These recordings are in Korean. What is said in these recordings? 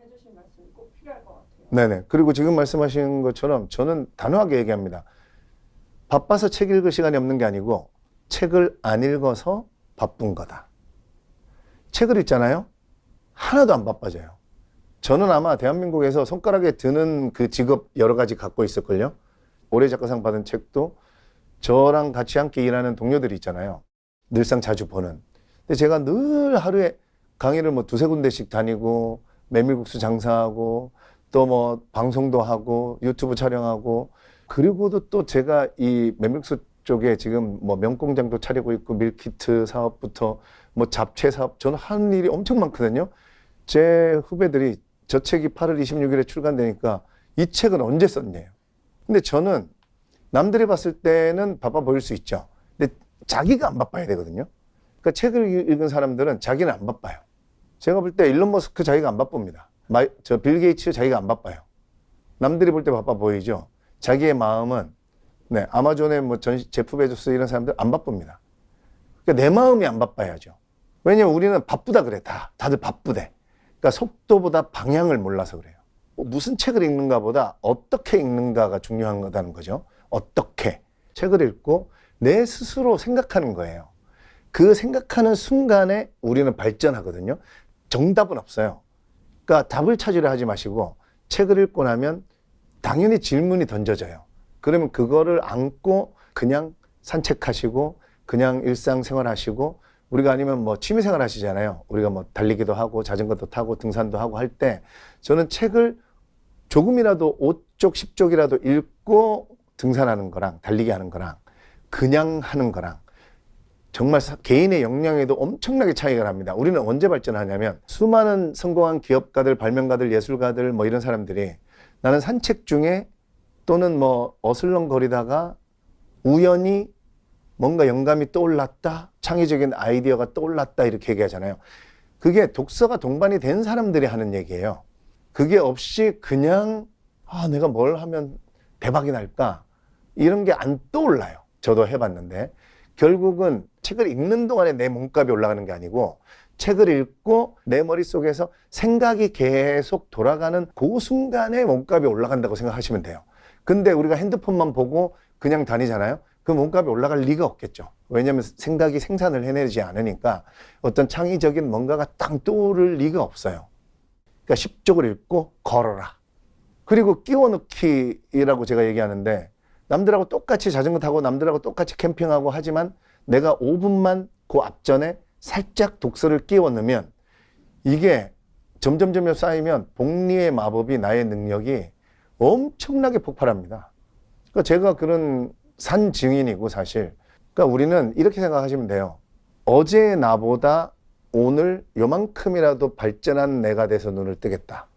해주신 말씀이 꼭 필요할 것 같아요. 네네. 그리고 지금 말씀하신 것처럼 저는 단호하게 얘기합니다. 바빠서 책 읽을 시간이 없는 게 아니고 책을 안 읽어서 바쁜 거다. 책을 읽잖아요. 하나도 안 바빠져요. 저는 아마 대한민국에서 손가락에 드는 그 직업 여러 가지 갖고 있을걸요. 올해 작가상 받은 책도 저랑 같이 함께 일하는 동료들이 있잖아요. 늘상 자주 보는. 근데 제가 늘 하루에 강의를 뭐 두세 군데씩 다니고 메밀국수 장사하고 또 뭐 방송도 하고 유튜브 촬영하고 그리고도 또 제가 이 메밀국수 쪽에 지금 뭐 명공장도 차리고 있고 밀키트 사업부터 뭐 잡채 사업 저는 하는 일이 엄청 많거든요. 제 후배들이 저 책이 8월 26일에 출간되니까 이 책은 언제 썼냐요. 근데 저는 남들이 봤을 때는 바빠 보일 수 있죠. 근데 자기가 안 바빠야 되거든요. 그러니까 책을 읽은 사람들은 자기는 안 바빠요. 제가 볼 때 일론 머스크 자기가 안 바쁩니다. 저 빌 게이츠 자기가 안 바빠요. 남들이 볼 때 바빠 보이죠. 자기의 마음은 네, 아마존의 뭐 제프 베조스 이런 사람들 안 바쁩니다. 그러니까 내 마음이 안 바빠야죠. 왜냐면 우리는 바쁘다 그래. 다들 바쁘대. 그러니까 속도보다 방향을 몰라서 그래요. 무슨 책을 읽는가 보다 어떻게 읽는가가 중요한 거다는 거죠. 어떻게. 책을 읽고 내 스스로 생각하는 거예요. 그 생각하는 순간에 우리는 발전하거든요. 정답은 없어요. 그러니까 답을 찾으려 하지 마시고 책을 읽고 나면 당연히 질문이 던져져요. 그러면 그거를 안고 그냥 산책하시고 그냥 일상생활 하시고 우리가 아니면 뭐 취미생활 하시잖아요. 우리가 뭐 달리기도 하고 자전거도 타고 등산도 하고 할 때 저는 책을 조금이라도 5쪽 10쪽이라도 읽고 등산하는 거랑 달리기 하는 거랑 그냥 하는 거랑 정말 개인의 역량에도 엄청나게 차이가 납니다. 우리는 언제 발전하냐면 수많은 성공한 기업가들, 발명가들, 예술가들 뭐 이런 사람들이 나는 산책 중에 또는 뭐 어슬렁거리다가 우연히 뭔가 영감이 떠올랐다, 창의적인 아이디어가 떠올랐다 이렇게 얘기하잖아요. 그게 독서가 동반이 된 사람들이 하는 얘기예요. 그게 없이 그냥 내가 뭘 하면 대박이 날까 이런 게 안 떠올라요. 저도 해봤는데 결국은 책을 읽는 동안에 내 몸값이 올라가는 게 아니고 책을 읽고 내 머릿속에서 생각이 계속 돌아가는 그 순간에 몸값이 올라간다고 생각하시면 돼요. 근데 우리가 핸드폰만 보고 그냥 다니잖아요. 그 몸값이 올라갈 리가 없겠죠. 왜냐하면 생각이 생산을 해내지 않으니까 어떤 창의적인 뭔가가 딱 떠오를 리가 없어요. 그러니까 10쪽을 읽고 걸어라. 그리고 끼워넣기라고 제가 얘기하는데 남들하고 똑같이 자전거 타고 남들하고 똑같이 캠핑하고 하지만 내가 5분만 그 앞전에 살짝 독서를 끼워 넣으면 이게 점점 쌓이면 복리의 마법이 나의 능력이 엄청나게 폭발합니다. 그러니까 제가 그런 산 증인이고 사실 그러니까 우리는 이렇게 생각하시면 돼요. 어제의 나보다 오늘 요만큼이라도 발전한 내가 돼서 눈을 뜨겠다.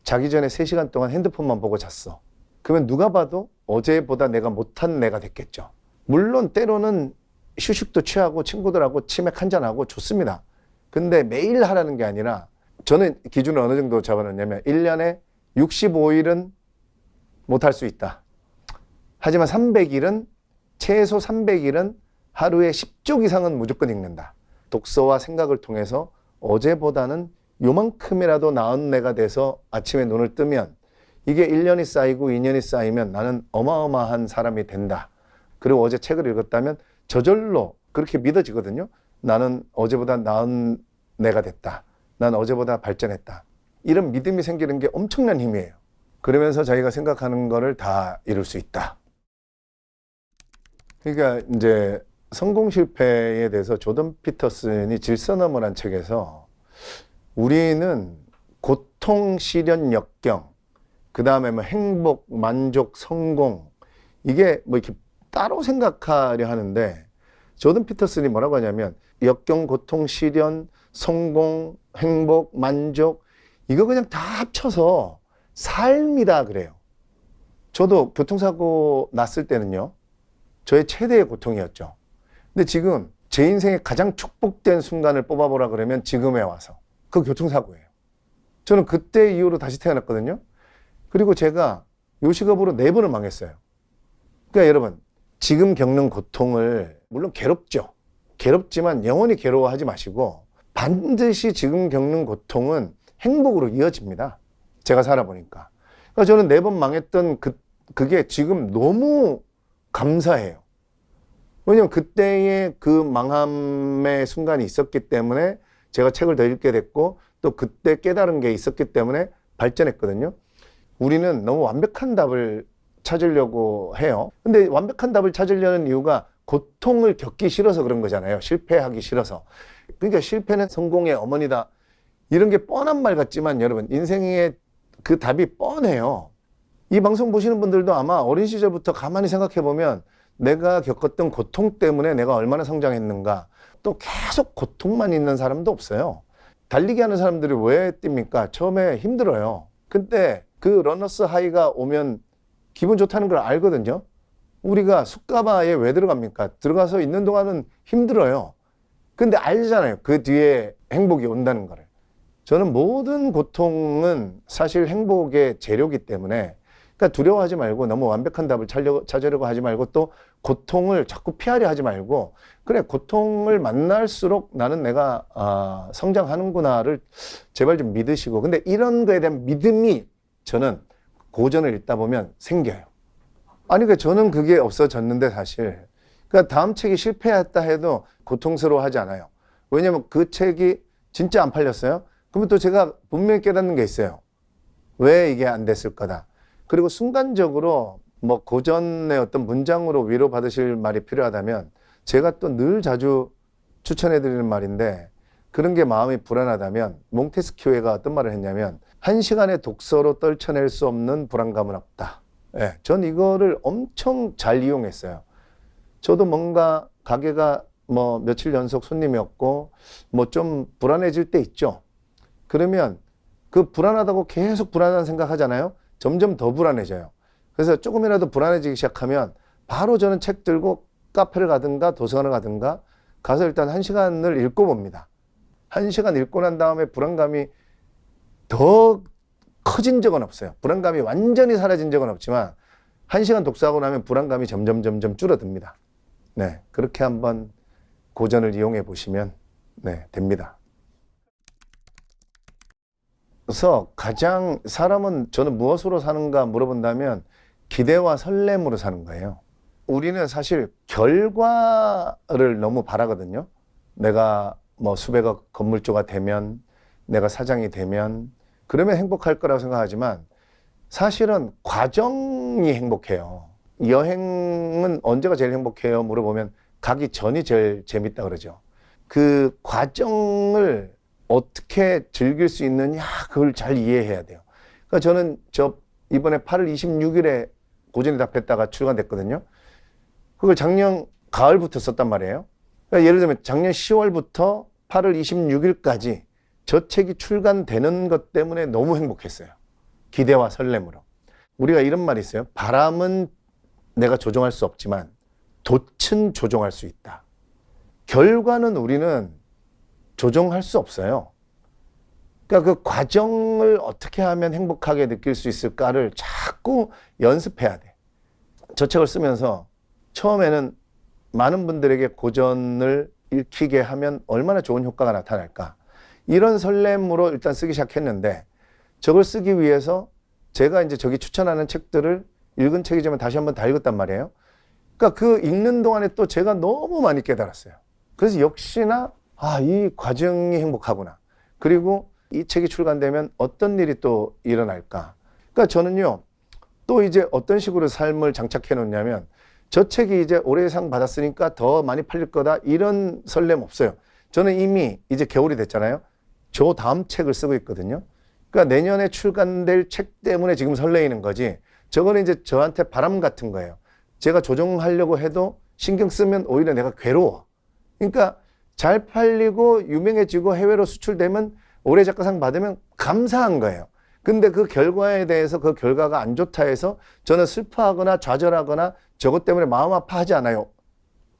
자기 전에 3시간 동안 핸드폰만 보고 잤어. 그러면 누가 봐도 어제보다 내가 못한 내가 됐겠죠. 물론 때로는 휴식도 취하고 친구들하고 치맥 한잔하고 좋습니다. 근데 매일 하라는 게 아니라 저는 기준을 어느 정도 잡아놓냐면 1년에 65일은 못할 수 있다. 하지만 300일은 최소 300일은 하루에 10쪽 이상은 무조건 읽는다. 독서와 생각을 통해서 어제보다는 요만큼이라도 나은 내가 돼서 아침에 눈을 뜨면 이게 1년이 쌓이고 2년이 쌓이면 나는 어마어마한 사람이 된다. 그리고 어제 책을 읽었다면 저절로 그렇게 믿어지거든요. 나는 어제보다 나은 내가 됐다. 난 어제보다 발전했다. 이런 믿음이 생기는 게 엄청난 힘이에요. 그러면서 자기가 생각하는 거를 다 이룰 수 있다. 그러니까 이제 성공 실패에 대해서 조던 피터슨이 질서너머란 책에서 우리는 고통, 시련, 역경, 그 다음에 뭐 행복, 만족, 성공 이게 뭐 이렇게 따로 생각하려 하는데 조던 피터슨이 뭐라고 하냐면 역경, 고통, 시련, 성공, 행복, 만족 이거 그냥 다 합쳐서 삶이다 그래요. 저도 교통사고 났을 때는요. 저의 최대의 고통이었죠. 근데 지금 제 인생에 가장 축복된 순간을 뽑아보라 그러면 지금에 와서 그 교통사고예요. 저는 그때 이후로 다시 태어났거든요. 그리고 제가 요식업으로 4번을 망했어요. 그러니까 여러분 지금 겪는 고통을 물론 괴롭죠. 괴롭지만 영원히 괴로워하지 마시고 반드시 지금 겪는 고통은 행복으로 이어집니다. 제가 살아보니까. 그러니까 저는 4번 망했던 그게 지금 너무 감사해요. 왜냐면 그때의 그 망함의 순간이 있었기 때문에 제가 책을 더 읽게 됐고 또 그때 깨달은 게 있었기 때문에 발전했거든요. 우리는 너무 완벽한 답을 찾으려고 해요. 근데 완벽한 답을 찾으려는 이유가 고통을 겪기 싫어서 그런 거잖아요. 실패하기 싫어서. 그러니까 실패는 성공의 어머니다. 이런 게 뻔한 말 같지만 여러분, 인생의 그 답이 뻔해요. 이 방송 보시는 분들도 아마 어린 시절부터 가만히 생각해 보면 내가 겪었던 고통 때문에 내가 얼마나 성장했는가. 또 계속 고통만 있는 사람도 없어요. 달리기 하는 사람들이 왜 뜁니까? 처음에 힘들어요. 근데 그 러너스 하이가 오면 기분 좋다는 걸 알거든요. 우리가 숙가바에 왜 들어갑니까? 들어가서 있는 동안은 힘들어요. 근데 알잖아요. 그 뒤에 행복이 온다는 거를. 저는 모든 고통은 사실 행복의 재료이기 때문에 그러니까 두려워하지 말고 너무 완벽한 답을 찾으려고 하지 말고 또 고통을 자꾸 피하려 하지 말고 그래, 고통을 만날수록 나는 내가 성장하는구나를 제발 좀 믿으시고 근데 이런 거에 대한 믿음이 저는 고전을 읽다 보면 생겨요. 아니, 그러니까 저는 그게 없어졌는데 사실. 그러니까 다음 책이 실패했다 해도 고통스러워하지 않아요. 왜냐면 그 책이 진짜 안 팔렸어요. 그러면 또 제가 분명히 깨닫는 게 있어요. 왜 이게 안 됐을 거다. 그리고 순간적으로 뭐 고전의 어떤 문장으로 위로받으실 말이 필요하다면 제가 또 늘 자주 추천해드리는 말인데 그런 게 마음이 불안하다면 몽테스키오가 어떤 말을 했냐면 1시간의 독서로 떨쳐낼 수 없는 불안감은 없다. 예, 전 이거를 엄청 잘 이용했어요. 저도 뭔가 가게가 뭐 며칠 연속 손님이 없고 뭐 좀 불안해질 때 있죠. 그러면 그 불안하다고 계속 불안한 생각 하잖아요. 점점 더 불안해져요. 그래서 조금이라도 불안해지기 시작하면 바로 저는 책 들고 카페를 가든가 도서관을 가든가 가서 일단 1시간을 읽고 봅니다. 1시간 읽고 난 다음에 불안감이 더 커진 적은 없어요. 불안감이 완전히 사라진 적은 없지만 1시간 독서하고 나면 불안감이 점점 줄어듭니다. 네, 그렇게 한번 고전을 이용해 보시면 네, 됩니다. 그래서 가장 사람은 저는 무엇으로 사는가 물어본다면 기대와 설렘으로 사는 거예요. 우리는 사실 결과를 너무 바라거든요. 내가 뭐 수백억 건물주가 되면, 내가 사장이 되면 그러면 행복할 거라고 생각하지만 사실은 과정이 행복해요. 여행은 언제가 제일 행복해요? 물어보면 가기 전이 제일 재밌다 그러죠. 그 과정을 어떻게 즐길 수 있느냐 그걸 잘 이해해야 돼요. 그러니까 저는 이번에 8월 26일에 고전에 답했다가 출간됐거든요. 그걸 작년 가을부터 썼단 말이에요. 그러니까 예를 들면 작년 10월부터 8월 26일까지 저 책이 출간되는 것 때문에 너무 행복했어요. 기대와 설렘으로. 우리가 이런 말이 있어요. 바람은 내가 조종할 수 없지만 돛은 조종할 수 있다. 결과는 우리는 조종할 수 없어요. 그러니까 그 과정을 어떻게 하면 행복하게 느낄 수 있을까를 자꾸 연습해야 돼. 저 책을 쓰면서 처음에는 많은 분들에게 고전을 읽히게 하면 얼마나 좋은 효과가 나타날까. 이런 설렘으로 일단 쓰기 시작했는데 저걸 쓰기 위해서 제가 이제 저기 추천하는 책들을 읽은 책이지만 다시 한번 다 읽었단 말이에요. 그러니까 그 읽는 동안에 또 제가 너무 많이 깨달았어요. 그래서 역시나 이 과정이 행복하구나. 그리고 이 책이 출간되면 어떤 일이 또 일어날까. 그러니까 저는요, 또 이제 어떤 식으로 삶을 장착해 놓냐면 저 책이 이제 올해상 받았으니까 더 많이 팔릴 거다 이런 설렘 없어요. 저는 이미 이제 겨울이 됐잖아요. 저 다음 책을 쓰고 있거든요. 그러니까 내년에 출간될 책 때문에 지금 설레이는 거지. 저거는 이제 저한테 바람 같은 거예요. 제가 조정하려고 해도 신경 쓰면 오히려 내가 괴로워. 그러니까 잘 팔리고 유명해지고 해외로 수출되면 올해 작가상 받으면 감사한 거예요. 근데 그 결과에 대해서 그 결과가 안 좋다 해서 저는 슬퍼하거나 좌절하거나 저것 때문에 마음 아파하지 않아요.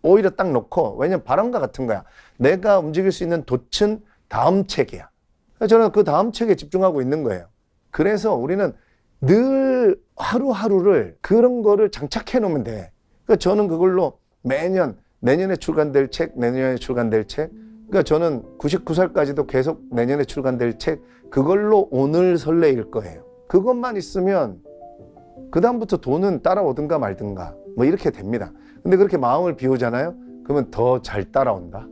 오히려 딱 놓고, 왜냐면 바람과 같은 거야. 내가 움직일 수 있는 돛은 다음 책이야. 저는 그 다음 책에 집중하고 있는 거예요. 그래서 우리는 늘 하루하루를 그런 거를 장착해 놓으면 돼. 그러니까 저는 그걸로 매년 내년에 출간될 책, 내년에 출간될 책. 그러니까 저는 99살까지도 계속 내년에 출간될 책, 그걸로 오늘 설레일 거예요. 그것만 있으면 그다음부터 돈은 따라오든가 말든가 뭐 이렇게 됩니다. 근데 그렇게 마음을 비우잖아요. 그러면 더 잘 따라온다.